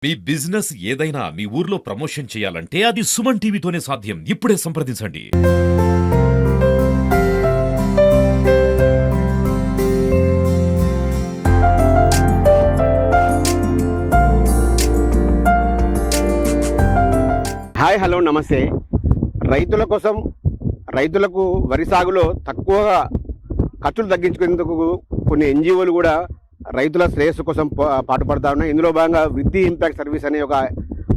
మీ business ఏదైనా మీ ఊర్లో promotion చేయాలంటే అది సుమన్ టీవీతోనే సాధ్యం. ఇప్పుడే సంప్రదించండి. హాయ్ హలో నమస్తే. రైతుల కోసం రైతులకు వరి సాగులో తక్కువగా ఖర్చులు తగ్గించుకునేందుకు కొన్ని ఎన్జిఓలు కూడా రైతుల శ్రేయస్సు కోసం పాటుపడతా ఉన్నాయి. ఇందులో భాగంగా వృద్ధి ఇంపాక్ట్ సర్వీస్ అనే ఒక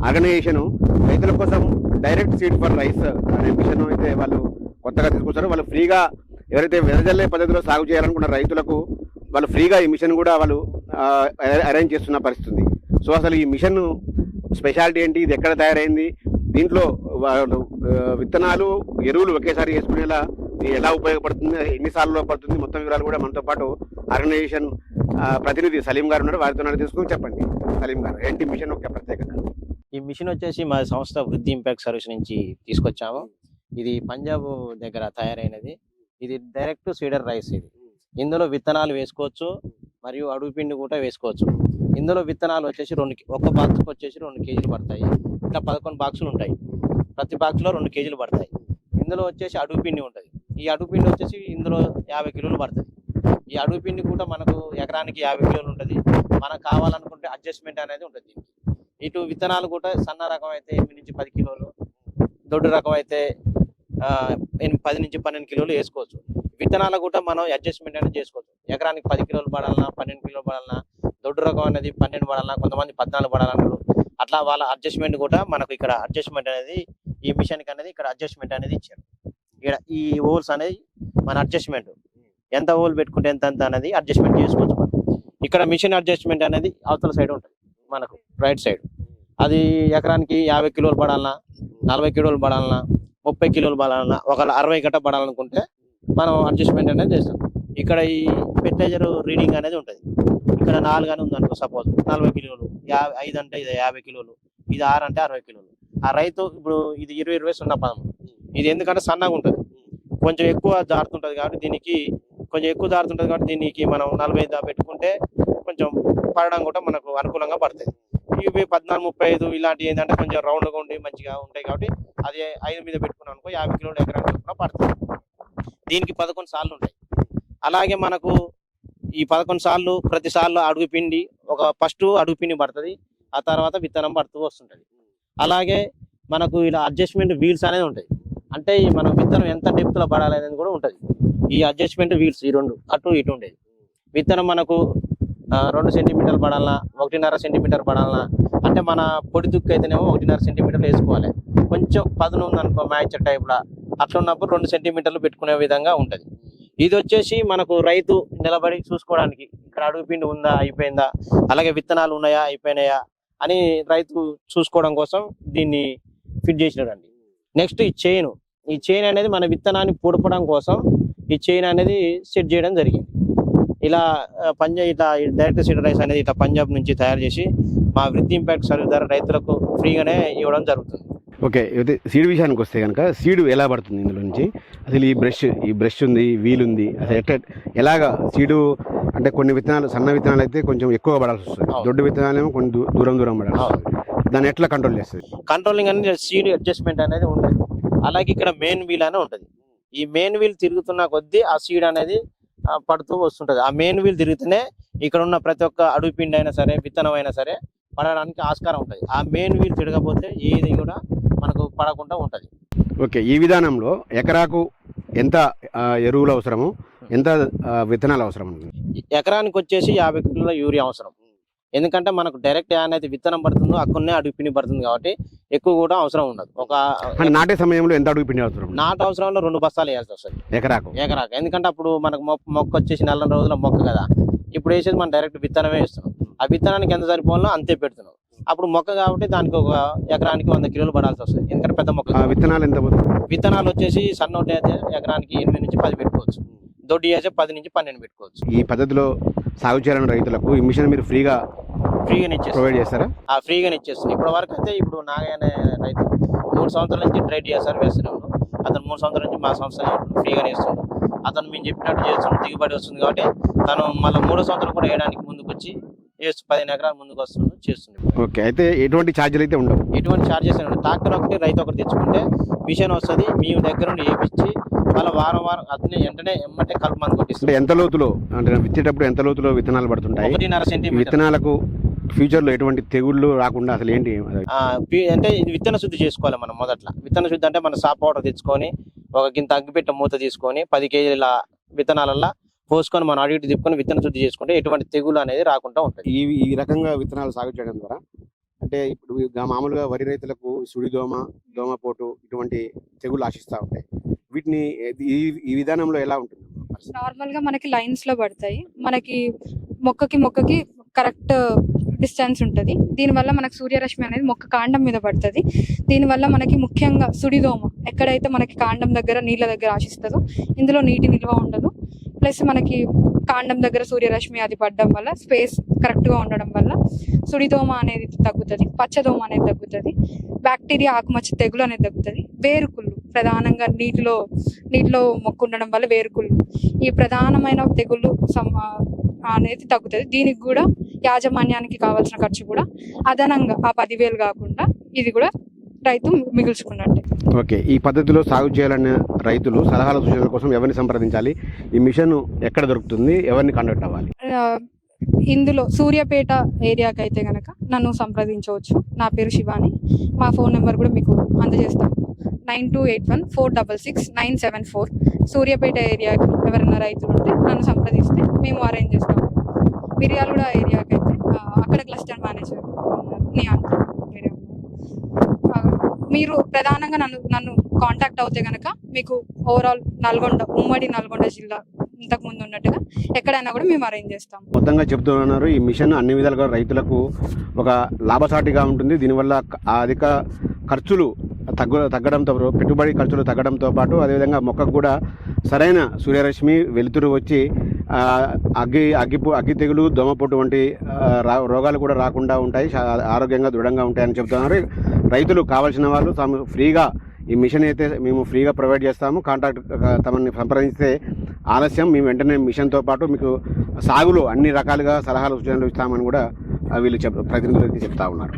ఆర్గనైజేషను రైతుల కోసం డైరెక్ట్ సీడ్ ఫర్ రైస్ అనే మిషన్ అయితే వాళ్ళు కొత్తగా తీసుకొచ్చారు. వాళ్ళు ఫ్రీగా ఎవరైతే వెదజల్లే పద్ధతిలో సాగు చేయాలనుకున్న రైతులకు వాళ్ళు ఫ్రీగా ఈ మిషన్ కూడా వాళ్ళు అరేంజ్ చేస్తున్న పరిస్థితి ఉంది. సో అసలు ఈ మిషన్ స్పెషాలిటీ ఏంటి, ఇది ఎక్కడ తయారైంది, దీంట్లో వాళ్ళు విత్తనాలు ఎరువులు ఒకేసారి వేసుకునేలా ఎలా ఉపయోగపడుతుంది, ఎన్నిసార్లు పడుతుంది, మొత్తం వివరాలు కూడా మనతో పాటు ఆర్గనైజేషన్ ప్రతినిధి సలీం గారు ఉన్నారు. వారితో తీసుకుని చెప్పండి. సలీం గారు, ఏంటి మిషన్ ఒక ప్రత్యేకత? ఈ మిషన్ వచ్చేసి మా సంస్థ వృద్ధి ఇంపాక్ట్ సర్వీస్ నుంచి తీసుకొచ్చాము. ఇది పంజాబ్ దగ్గర తయారైనది. ఇది డైరెక్ట్ సీడర్ రైస్. ఇందులో విత్తనాలు వేసుకోవచ్చు మరియు అడుగు పిండి కూడా వేసుకోవచ్చు. ఇందులో విత్తనాలు వచ్చేసి ఒక బాక్స్కి వచ్చేసి 2 కేజీలు పడతాయి. ఇట్లా 11 బాక్సులు ఉంటాయి. ప్రతి బాక్స్లో 2 కేజీలు పడతాయి. ఇందులో వచ్చేసి అడుగు పిండి ఉంటుంది. ఈ అడుగు పిండి వచ్చేసి ఇందులో 50 కిలోలు పడుతుంది. ఈ అడుగు పిండి కూడా మనకు ఎకరానికి 50 కిలోలు ఉంటుంది. మనకు కావాలనుకుంటే అడ్జస్ట్మెంట్ అనేది ఉంటుంది దీనికి. ఇటు విత్తనాలు కూడా సన్న రకం అయితే 8 నుంచి 10 కిలోలు, దొడ్డు రకం అయితే 10 నుంచి 12 కిలోలు వేసుకోవచ్చు. విత్తనాలు కూడా మనం అడ్జస్ట్మెంట్ అనేది చేసుకోవచ్చు. ఎకరానికి 10 కిలోలు పడాలన్నా, 12 కిలోలు పడాలన్నా, దొడ్డు రకం అనేది 12 పడాలన్నా, కొంతమంది 14 పడాలన్నారు. అట్లా వాళ్ళ అడ్జస్ట్మెంట్ కూడా మనకు ఇక్కడ అడ్జస్ట్మెంట్ అనేది ఈ మిషన్కి అనేది ఇక్కడ అడ్జస్ట్మెంట్ అనేది ఇచ్చారు. ఇక్కడ ఈ హోల్స్ అనేది మన అడ్జస్ట్మెంట్ ఎంత హోల్ పెట్టుకుంటే ఎంత అనేది అడ్జస్ట్మెంట్ చేసుకోవచ్చు. మనం ఇక్కడ మిషన్ అడ్జస్ట్మెంట్ అనేది అవతల సైడ్ ఉంటుంది మనకు రైట్ సైడ్. అది ఎకరానికి 50 కిలోలు పడాలన్నా, 40 కిలోలు పడాలన్నా, 30 కిలోలు పడాలన్నా, ఒక 60 గంట పడాలనుకుంటే మనం అడ్జస్ట్మెంట్ అనేది చేస్తాం. ఇక్కడ ఈ ఫెర్టిలైజర్ రీడింగ్ అనేది ఉంటుంది. ఇక్కడ 4 అని ఉందనుకో, సపోజ్ 40 కిలోలు, 5 అంటే ఇది 50 కిలోలు, ఇది 6 అంటే 60 కిలోలు. ఆ రైతు ఇప్పుడు ఇది 20-20-0 ఇది ఎందుకంటే సన్నగా ఉంటుంది, కొంచెం ఎక్కువ జారుతుంటుంది కాబట్టి దీనికి మనం 40 పెట్టుకుంటే కొంచెం పడడం కూడా మనకు అనుకూలంగా పడతాయి. ఇవి 14-35 ఇలాంటివి ఏంటంటే కొంచెం రౌండ్గా ఉండి మంచిగా ఉంటాయి కాబట్టి అది 5 మీద పెట్టుకున్నాం అనుకో 50 కిలోలు ఎకరానికి చొప్పున పడుతుంది. దీనికి 11 సార్లు ఉంటాయి. అలాగే మనకు ఈ 11 సార్లు ప్రతిసార్లు అడుగు పిండి ఫస్ట్ అడుగు పిండి పడుతుంది, ఆ తర్వాత విత్తనం పడుతూ వస్తుంటుంది. అలాగే మనకు ఇలా అడ్జస్ట్మెంట్ వీల్స్ అనేది ఉంటాయి. అంటే మనం విత్తనం ఎంత డెప్త్లో పడాలి అనేది కూడా ఉంటుంది. ఈ అడ్జస్ట్మెంట్ వీల్స్ ఈ 2 అటు ఇటు ఉండేది. విత్తనం మనకు 2 సెంటీమీటర్లు పడాలన్నా, 1.5 సెంటీమీటర్ పడాలన్నా, అంటే మన పొడి దుక్కు అయితేనేమో 1.5 సెంటీమీటర్లు వేసుకోవాలి. కొంచెం పదును ఉందనుకో మ్యాచ్ టైప్లా అట్లా ఉన్నప్పుడు 2 సెంటీమీటర్లు పెట్టుకునే విధంగా ఉంటుంది. ఇది వచ్చేసి మనకు రైతు నిలబడి చూసుకోవడానికి ఇక్కడ అడుగు పిండి ఉందా, అయిపోయిందా, అలాగే విత్తనాలు ఉన్నాయా, అయిపోయినాయా అని రైతు చూసుకోవడం కోసం దీన్ని ఫిట్ చేసినారండి. నెక్స్ట్ ఈ చైన్ అనేది మన విత్తనాన్ని పొడపడం కోసం ఈ చైన్ అనేది సెట్ చేయడం జరిగింది. ఇలా డైరెక్ట్ సీడ్ రైస్ అనేది ఇట్లా పంజాబ్ నుంచి తయారు చేసి మా వృద్ధి ఇంపాక్ట్ సర్వీస్ ద్వారా రైతులకు ఫ్రీగానే ఇవ్వడం జరుగుతుంది. ఓకే, సీడ్ విషయానికి వస్తే కనుక సీడ్ ఎలా పడుతుంది ఇందులో నుంచి? అసలు ఈ బ్రష్ ఉంది, వీల్ ఉంది, అసలు ఎలాగా సీడు అంటే కొన్ని విత్తనాలు సన్న విత్తనాలు అయితే కొంచెం ఎక్కువ పడాల్సి వస్తుంది, దొడ్డు విత్తనాలు ఏమో కొంచెం దూరం పడాల్సి వస్తుంది. దాన్ని ఎట్లా కంట్రోల్ చేస్తుంది? కంట్రోలింగ్ అనేది సీడ్ అడ్జస్ట్మెంట్ అనేది ఉంటుంది. అలాగే ఇక్కడ మెయిన్ వీల్ అనే ఉంటుంది. ఈ మెయిన్ వీల్ తిరుగుతున్న కొద్దీ ఆ సీడ్ అనేది పడుతూ వస్తుంటుంది. ఆ మెయిన్ వీల్ తిరిగితేనే ఇక్కడ ఉన్న ప్రతి ఒక్క అడుగు పిండి అయినా సరే, విత్తనం అయినా సరే పడడానికి ఆస్కారం ఉంటుంది. ఆ మెయిన్ వీల్ తిరగకపోతే ఏది కూడా మనకు పడకుండా ఉంటుంది. ఓకే, ఈ విధానంలో ఎకరాకు ఎంత ఎరువులు అవసరము, ఎంత విత్తనాలు అవసరం? ఎకరానికి వచ్చేసి 50 కిలోల యూరియా అవసరం. ఎందుకంటే మనకు డైరెక్ట్ ఏమైతే విత్తనం పడుతుందో అక్కడనే అడుగు పిండి పడుతుంది కాబట్టి ఎక్కువ కూడా అవసరం ఉండదు. నాటే సమయంలో ఎంత అడుగు పిండి అవసరం? నాటు అవసరంలో 2 బస్తాలు వేయాల్సి వస్తుంది ఎకరాకు. ఎందుకంటే అప్పుడు మనకు మొక్క వచ్చేసి 40 రోజుల మొక్క కదా, ఇప్పుడు వేసేది మనం డైరెక్ట్ విత్తనమే వేస్తున్నాం. ఆ విత్తనానికి ఎంత సరిపోవాలో అంతే పెడుతున్నాం. అప్పుడు మొక్క కాబట్టి దానికి ఒక ఎకరానికి 100 కిలోలు పడాల్సి వస్తుంది. ఎందుకంటే పెద్ద మొక్క. విత్తనాలు ఎంత? విత్తనాలు వచ్చేసి సన్నోటి అయితే ఎకరానికి 8 నుంచి 10 పెట్టుకోవచ్చు, దొడ్డి అయితే 10 నుంచి 12 పెట్టుకోవచ్చు. ఈ పద్ధతిలో సాగు చేయాలని రైతులకు ఈ మిషన్ మీరు ఫ్రీగానే ప్రొవైడ్ చేస్తారా? ఫ్రీగానే ఇచ్చేస్తుంది. ఇప్పటి వరకు అయితే ఇప్పుడు నాగయ్య అనే రైతు 3 సంవత్సరాల నుంచి ట్రైడ్ చేస్తారు, వేస్తున్నాడు. అతను 3 సంవత్సరాల నుంచి మా సంస్థ ఫ్రీగానే ఇస్తున్నాడు. అతను మేము చెప్పినట్టు చేస్తున్నాడు, దిగుబడి వస్తుంది కాబట్టి తను మళ్ళీ 3వ సంవత్సరం కూడా వేయడానికి ముందుకు వచ్చి వేస్తూ 15 ఎకరాల ముందుకు వస్తుండ్రు చేస్తుంది. ఓకే, అయితే ఎటువంటి ఛార్జీలు అయితే ఉండవు? ఎటువంటి చార్జెస్ ట్రాక్టర్ ఒకటి రైతు ఒకటి తెచ్చుకుంటే మిషన్ వస్తుంది, మీ దగ్గర నుండి వేయించి వాళ్ళ వారం అతనే వెంటనే ఎమ్మటే కలుపు మందు అంటే కొట్టిస్తుంది. ఎంత లోతులో, అంటే విత్తేటప్పుడు ఎంత లోతులో విత్తనాలు పడుతుంటాయి? 1.5 సెంటీమీటర్. విత్తనాలకు ఫ్యూచర్ లో ఎటువంటి తెగుళ్ళు రాకుండా అసలు ఏంటి? అంటే ఇది విత్తన శుద్ధి చేసుకోవాలి మనం. మొదట్లో విత్తన శుద్ధి అంటే మన సాప్ పౌడర్ తెచ్చుకొని ఒక గింత అగ్గిపెట్ట మూత తీసుకొని 10 కేజీల విత్తనాలల్లో పోసుకొని మనం అడిగి తిప్పుకొని విత్తన శుద్ధి చేసుకుంటే ఎటువంటి తెగులు అనేది రాకుండా ఉంటుంది. ఈ రకంగా విత్తనాలు సాగు చేయడం ద్వారా అంటే ఇప్పుడు మామూలుగా వరి రైతులకు సుడిదోమ, దోమపోటు ఇటువంటి తెగులు ఆశిస్తూ ఉంటాయి. వీటిని ఈ విధానంలో ఎలా ఉంటుంది? నార్మల్ గా మనకి లైన్స్ లో పడతాయి, మనకి మొక్కకి కరెక్ట్ డిస్టెన్స్ ఉంటుంది. దీనివల్ల మనకు సూర్యరశ్మి అనేది మొక్క కాండం మీద పడుతుంది. దీనివల్ల మనకి ముఖ్యంగా సుడిదోమ ఎక్కడైతే మనకి కాండం దగ్గర నీళ్ళ దగ్గర ఆశిస్తుందో ఇందులో నీటి నిల్వ ఉండదు. ప్లస్ మనకి కాండం దగ్గర సూర్యరశ్మి అది పడడం వల్ల స్పేస్ కరెక్ట్గా ఉండడం వల్ల సుడిదోమ అనేది తగ్గుతుంది, పచ్చదోమ అనేది తగ్గుతుంది, బ్యాక్టీరియా ఆకుమచ్చ తెగులు అనేది తగ్గుతుంది. వేరుకుళ్ళు ప్రధానంగా నీటిలో మొక్క ఉండడం వల్ల వేరుకుళ్ళు ఈ ప్రధానమైన తెగుళ్ళు అనేది తగ్గుతుంది. దీనికి కూడా యాజమాన్యానికి కావాల్సిన ఖర్చు కూడా అదనంగా ఆ 10,000 కాకుండా ఇది కూడా రైతు మిగుల్చుకున్నట్టే. ఓకే, ఈ పద్ధతిలో సాగు చేయాలనే రైతులు సలహాల సూచనల కోసం ఎవరిని సంప్రదించాలి? ఈ మిషన్ ఎక్కడ దొరుకుతుంది? ఎవరిని కాంటాక్ట్ అవ్వాలి? ఇందులో సూర్యాపేట ఏరియాకి అయితే గనక నన్ను సంప్రదించవచ్చు. నా పేరు శివాని. మా ఫోన్ నెంబర్ కూడా మీకు అందజేస్తాను, 9281466974. సూర్యాపేట ఏరియాకి ఎవరైనా రైతులు ఉంటే నన్ను సంప్రదిస్తే మేము అరేంజ్ చేస్తాము. మిర్యాలగూడ ఏరియాకి అయితే అక్కడ క్లస్టర్ మేనేజర్ మీరు ప్రధానంగా నన్ను కాంటాక్ట్ అవుతే గనక మీకు ఓవరాల్ ఉమ్మడి నల్గొండ జిల్లా ఇంతకు ముందు ఉన్నట్టుగా ఎక్కడైనా కూడా మేము అరేంజ్ చేస్తాం. మొత్తంగా చెప్తున్నారు, ఈ మిషన్ అన్ని విధాలుగా రైతులకు ఒక లాభసాటిగా ఉంటుంది. దీనివల్ల అధిక ఖర్చులు తగ్గడంతో, పెట్టుబడి ఖర్చులు తగ్గడంతో పాటు అదేవిధంగా మొక్కకు కూడా సరైన సూర్యరశ్మి, వెలుతురు వచ్చి అగ్గి తెగులు, దోమపోటు వంటి రోగాలు కూడా రాకుండా ఉంటాయి, ఆరోగ్యంగా దృఢంగా ఉంటాయని చెప్తున్నారు. రైతులు కావాల్సిన వాళ్ళు ఫ్రీగా ఈ మిషన్ అయితే మేము ఫ్రీగా ప్రొవైడ్ చేస్తాము. కాంటాక్ట్ తమని సంప్రదిస్తే ఆలస్యం, మేము వెంటనే మిషన్తో పాటు మీకు సాగులో అన్ని రకాలుగా సలహాలు సూచనలు ఇస్తామని కూడా వీళ్ళు ప్రతినిధులు చెప్తా ఉన్నారు.